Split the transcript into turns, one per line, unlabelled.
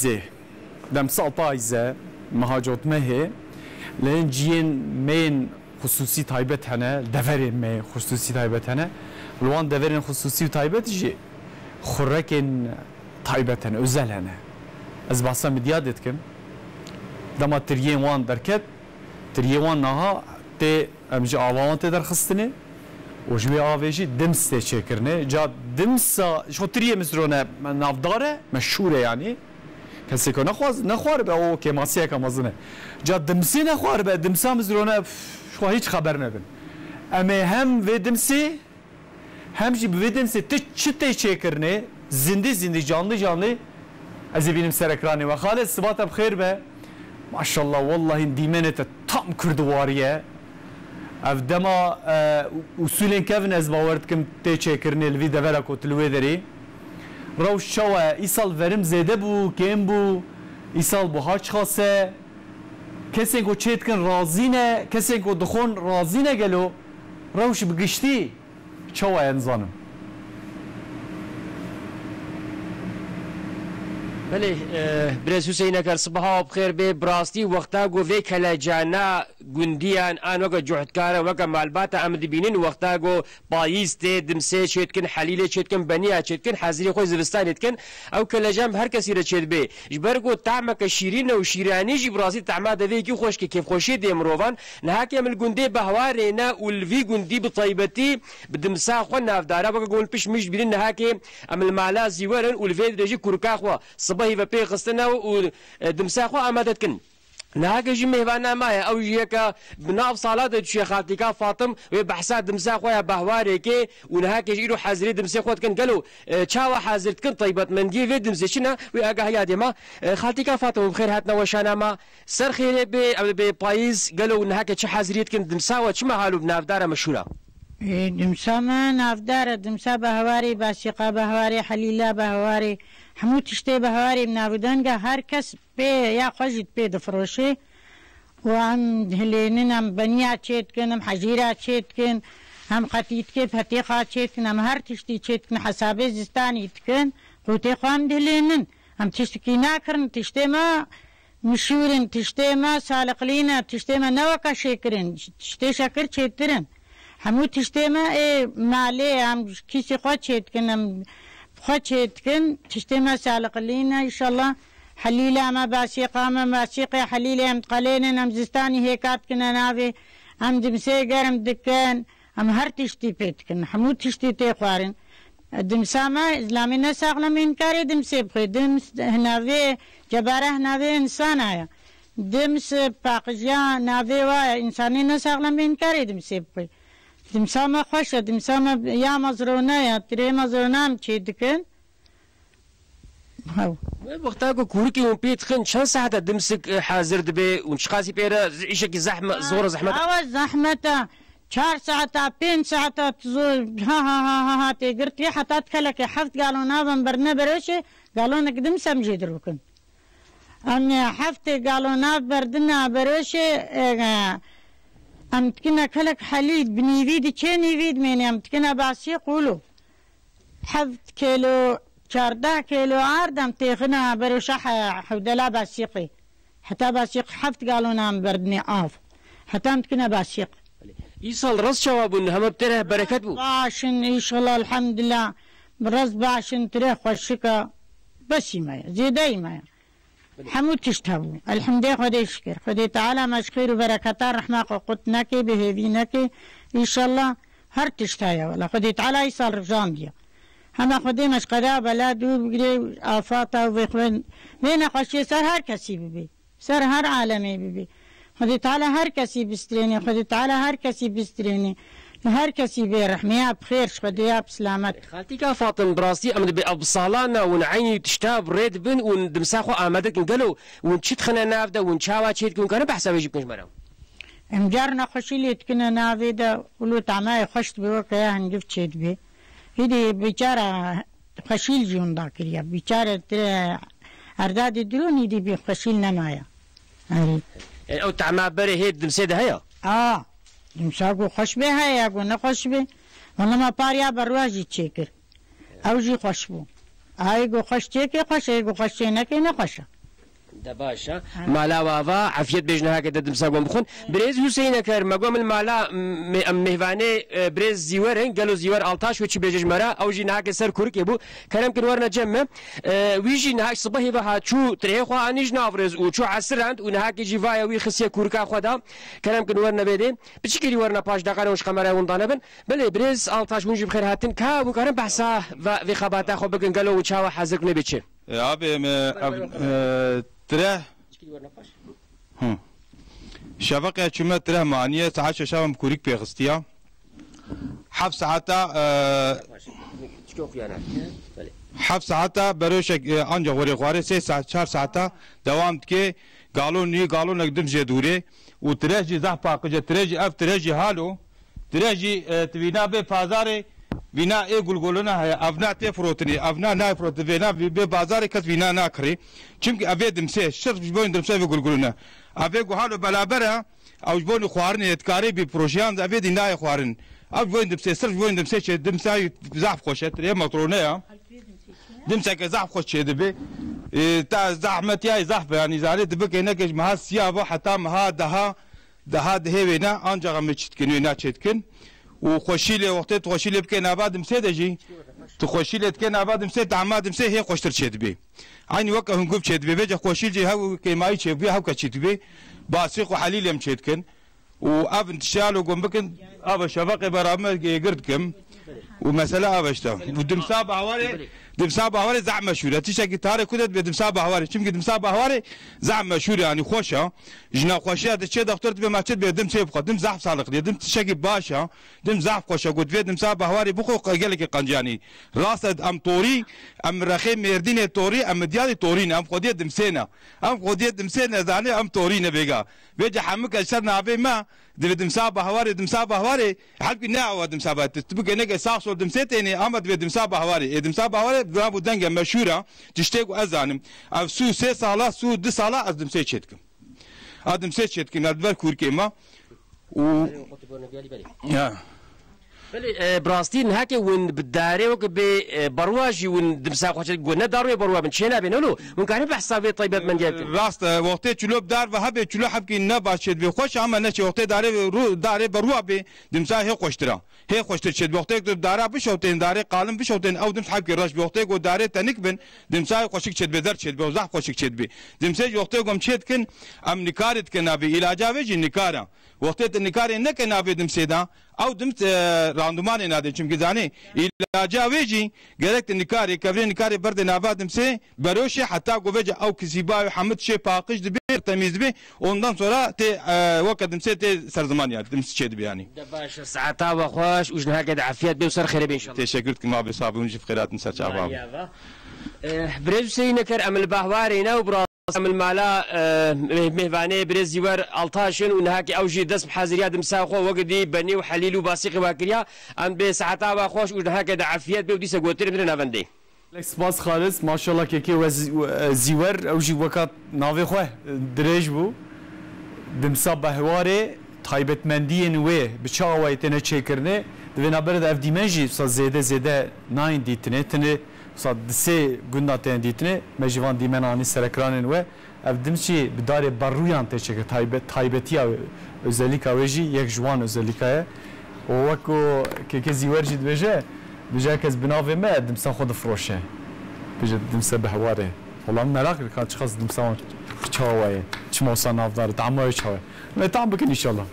زي دم سالطايزة مهاجوت مهي لين جين مين خصوصي تايبت هنا دفرين مي خصوصي تايبت هنا الوان دفرين خصوصي تايبت جي خركن تايبت هنا أزل هنا از بحثا مديادتكم دما تريين وان دركت تريين وان نها تي امجي آوان تي درخستني وجوي آويجي دمس تي شكرني جا دمس شو تريين مزرونه نافداره مشهوره يعني کسی که نخوار به او که ماسیه که مزنه جا دمسی نخوار به دمسا مزرونه شو هیچ خبر نبین اما هم و دمسی هم جی به دمسی چه چکرنه زنده جانلی از بینیم سرکرانی و خالد صبات بخیر به ماشاءالله والله دیمنت تام کردواریه اف دما اصولین کفن از باورد کم تی چکرنه الوی دولا کو تلوی داری روش شوا ایسال ورم زده بو کم بو ایسال بو هاچ خاصه کسی کو چیت کن راضی نه کسی کو دخون راضی نه گلو روش بگشتی شوا انزانم
بله برز حسین اگر صبح بخیر به براستی وقتا گو وی کلا جانا گندیان آن وقت جهدکار وقت معلومات آمد بینین وقتا گو پاییز ته دمسه چید کن حلیله چید کن بنیا چید کن حاضری خوی زوستانی کن او کلا جام هر کسی را چید به جبر گو طعم کشیرین و شیرانی جی براستی طعم دوی کی خوش که کیف خوشی دیمروان نه که عمل گندی بهواره نه اولوی گندی بطیبتی بدمسا خو نافدارا وقت گول پیش میش بینین نه که عمل مالا زیورن اولوی درجه کورکا خو صباحی و پی خستنا و دمسا خو آمدت کن نه که جمعه وانا ماه او جیکا بناب صالات شیخاتی کا فاطم و بحثات دمسا خویا بهواری که و نه که جیرو حاضری دمسا خود کن قالوا چاوا حاضرت کن طيبت من جي في دمسا شنا و اگه یادی ما خالتی کا فاطم بخیر هاتنا وشانا ما سر خیره به پاییز قالوا نه که چه حاضریت کن دمسا و چه حالو بنافدار مشهوره
دمسا ما نافدار دمسا بهواری باسقه بهواری حلیله بهواری همو تشتی بهواری منابدنگه هر کس به یا خوشت به دفروشه و هم هلینن هم بنیا چید کن هم حجیره چید کن هم قطیت کن فتیقه چید کن هم هر تشتی چید کن حسابه زستانی کن قوتی خواهم دلینن هم تشتی ناکرن تشتی ما مشورن تشتی ما سالقلین تشتی ما نوکا شکرن تشتی شکر چید ترن همو تشتی ما مالی هم کسی خود چید کن هم خشيت كن تشتمى سالق لينا ان شاء الله حليله ما باسيقه ما باسيقه حليله ام قلينا ام زستاني هيكات كنا نافي ام دمسيقر ام دكان ام هر تشتي بيت كن حمود تشتي تيقوارن دمساما اسلامي نساقنا من كاري دمسي بخي دمس هنافي جباره هنافي انسان آيا دمس باقجيا نافي وايا انساني نساقنا من كاري دمسي بخي دمسا ما خوشه دمسا ما یا مزرونه یا تری مزرونه هم چی دکن
وقتا کو کورکی اون پیت خن چند ساعت دمسک حاضر دبی اون شخاصی پیرا ایشه کی زحمه زور زحمت
اول زحمته 4 ساعات 5 ساعات زور ها تقرتي حتى تكلك حفت قالوا نابن برنا بروشه قالوا انك دمسا مجيدر بكن امي حفت قالوا ناب بردنا بروشه امتكنا كلك حليد بنيفيد كينيفيد مين امتكنا باسي قولوا حفت كيلو 14 كيلو عرض امتخنا بروشح حودلا باسيقي حتى باسيق حفت قالوا نام بردني آف حتى امتكنا باسيق
يصل رز شوابون هم بتره بركات بو
باشن ان شاء الله الحمد لله برز باشن تره خوشكا بس ما زيداي ما حمود تشتهو الحمد لله خدي شكر خدي تعالى مشكور وبركات رحمة قوتناك بهذينك إن شاء الله هر تشتهي ولا خدي تعالى يصل رجامبيا هما خدي مشكلة بلادو بقري آفاتا وبيخوين بين خشي سر هر كسي ببي سر هر عالمي ببي خدي تعالى هر كسي بستريني خدي تعالى هر كسي بستريني هر کسی به رحمیه بخیر شدیه بسلامت
خالتي کا فاطم براسي امد بابصالانا ونعيني تشتاب ريد بن وندمساخو امدك نقلو ونشيت خنا نافدا ونشاوا تشيت كون كان بحسب يجيب مجمرا
امجارنا خشيلي تكنا نافدا ولو تعماي خشت بوكا هنجف تشيت بي هدي بيچارا خشيل جون داكريا بيچارا ارداد دروني دي بي خشيل نمايا
او تعما بري هيد دمسيده هيا
دمساقو خوش به هیا گو نخوش به ولی ما پاریا برواجی چیکر او جی خوش بو ئایگو خۆشتێکی خۆش ئەیگو خۆشتێنەکەی نەخۆشە
دباشا مالا وافا عفيت بيجنا هكذا دمساقوم بخون بريز حسين كر مقوم المالا مهواني بريز زيورن قالوا زيور التاش وشي بيجج مرا او جي نهاك سر كورك يبو كلام كنورنا جمع ويجي نهاك صباحي بها شو تريخو انيج نافرز وشو عسرند ونهاك جيفايا وي خسيه كوركا خدا كلام كنورنا بيدي بشكل ورنا باش دقاره وش قمره وندانبن بل بريز التاش مونجي بخير هاتن كا وكرم بحثا في خباتا خو بكن قالوا وشاو حازق نبيتش
ابي تره شفقة چما تره معنیه ساعت ششم کوریک پیغستیا 7 ساعتا 7 ساعتا بروش انجا غوری خواره 3 ساعت 4 ساعتا دوام که قالون نی قالون نقدم جدوره و ترجی زح پاکجه ترجی اف ترجی حالو ترجی توینا به بازار وینا ای گلگلونا ہے افنا تے فروتنی افنا نا فروت وینا به بازار کس وینا نا کری چونکه ابیدم سه شرط بوین دم سه گلگلونا ابي گوهالو بلابره او جبون خوارن اتکاری بی پروژیان ابید نا خوارن اب بوین دم سه صرف بوین دم سه دم سه زعف خوشت ری مطرونه دم سه زعف خوش دبي تا زحمت یا زحف يعني زاري دبك هناك مها سيابه حتى مها ده وینا انجا مچتکن وینا چتکن و خوشیله وقتی خوشیله بکن آبادم سه دجی تو خوشیله کن آبادم سه تعمادم سه هی خوشتر چید بی عینی وقت هم گفت چید بی بجا خوشیل جی هاو کیمایی چید بی هاو کچید بی باسیق و حلیلم چید کن و آب انتشال و گم بکن آب شفاق برامه گرد کم و مثلا آبشتا و دمساب هواره دمساب هواره زعم مشهوره تیشه که تاره کدت به دمساب هواره چون که دمساب هواره زعم مشهوره یعنی خوشه جنا خوشه ده چه دکتر به مچد به دم چه بخواد دم زعف سالق دم تیشه که باشه دم زعف خوشه گفت به دمساب هواره بخو قال که قنجانی راست ام طوری ام رخي مردين طوري ام ديالي طورين ام خوديه دمسينا ام خوديه دمسينا زاني ام طورين بيجا بيجي حمك الشرنا ابي ما دمساب هواري دمساب هواري حلقي ناعو دمسابات تبقى نجا ساقسو دمسيتني امد بدمساب هواري دمساب هواري برابو دنجا مشهوره تشتاق ازانم او سو 3 سالا سو 2 سالا از دمسيت شتكم ادم سيت شتكم ادبر كوركيما و
بله براستين هاكي ون بالداري وك ببرواجي ون دمساق خوش قلنا دارو بروا من شينا بينولو ون كان بحسابي طيبات من جاب
راست وقت چلو دار وهب چلو حبكي نباشد بخوش اما نشي وقت داري بروا به دمساق هي خوشترا هي خوشتر شد وقت دارا بشوتين داري قالم بشوتين او دمس حبكي راش وقت go داري تنك بن دمساق خوشك شد بدر شد بوزح خوشك شد بي دمساق وقت قوم شد كن ام نكارت كنا بي علاجا وجي نكارا وقت النكار انك نابي دمسيدا او دمت راندومان نادي چمكي زاني علاجا وجي گركت النكار كبري نكار برد نابادم سي بروشي حتى قوجا او كسيبا حمد شي باقش دبي تميز بي ondan sonra te وقت دمسي te سرزمان يعني دمس شد بي يعني
دباش ساعتا وخوش وجنها قد عافيات بي وصار خير ان شاء الله
تشكرت ما بصابون جي خيرات نسر شعبا
بريز سينكر امل باهوارينا وبراس امل مالا مهفاني بريز زيور التاشن ونهاكي اوجي دسم حازريات مساخو وقدي بني وحليل وباسيق واكريا ام بساعتا وخوش وجنها قد عافيات بي وديسا قوتر من نافندي
سپاس خالص ماشاءالله که زیور اوجی وقت ناوی خواه درج بو دمسا بهواره تایبتمندی نوی بچاوی تنه چه کرنه دوینا برد اف دیمنجی سا زیده ناین دیتنه تنه سا دسه گنده تنه دیتنه مجیوان دیمنانی سرکران نوی اف دمچی بداره برویان ته چه تایبتی özellikle اوجی یک جوان özellikle و وکو که زیور جید بجه بجا کس بناوی ما دمسا خود فروشه بجا دمسا بهواره والله مراقب كان شخص دمسا چاوایه چه موسا نافدار تعمای چاوه نه تعم بکن ان شاء الله